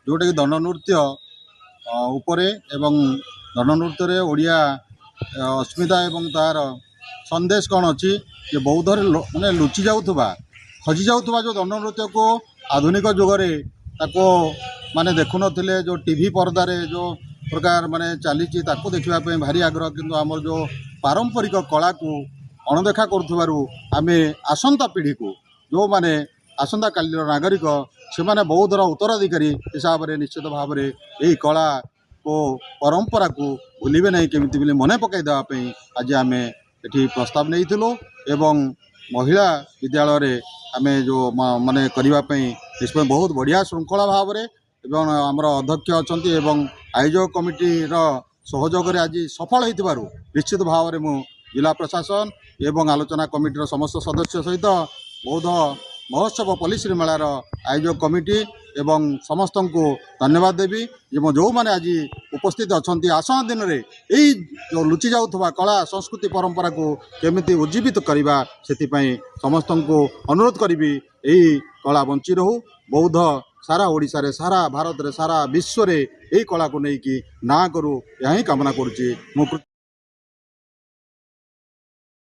जोटा कि दंडनृत्य उपरे एवं दंडनृत्य ओडिया अस्मिता एवं तार संदेश कौन अच्छी जे बौद्धरे माने लुचि जाऊथुबा हजि जाऊथुबा जो दंडनृत्य को आधुनिक जुगरे ताको माने देखु नथिले जो टीवी पर्दारे जो प्रकार माने चली देखा भारी आग्रह किंतु आमर जो पारंपरिक कला को अणदेखा करुथुबारु आमे आसंता पीढ़ी को जो माने आसंता कालीर नागरिक से माने बौद्धर उत्तराधिकारी हिसाब से निश्चित भाव में यही कला को परंपरा को भूलिबे नहीं केमिति बोली मन पकई देवाई आज आम ये प्रस्ताव नहीं एवं महिला विद्यालय आम जो माने करने इसमें बहुत बढ़िया श्रृंखला भाव में एवं आमर अध्यक्ष अच्छा एवं आयोजक कमिटी सहयोग आज सफल हो निश्चित भाव में मु जिला प्रशासन एवं आलोचना कमिटीर समस्त सदस्य सहित बौद्ध महोत्सव पल्लीश्री मेलार आयोजक कमिटी एवं समस्त को धन्यवाद देवी जो मैंने आज उपस्थित अच्छा आसना दिन में यही जो लुचि जाऊथुबा कला संस्कृति परंपरा को केमिति उज्जीवित करवा से समस्त को अनुरोध करी यही कला बंची रहू बौद्ध सारा ओडिशा रे सारा भारत रे सारा विश्व रे यही कला को लेकिन ना करूँ यही कामना करुच्ची।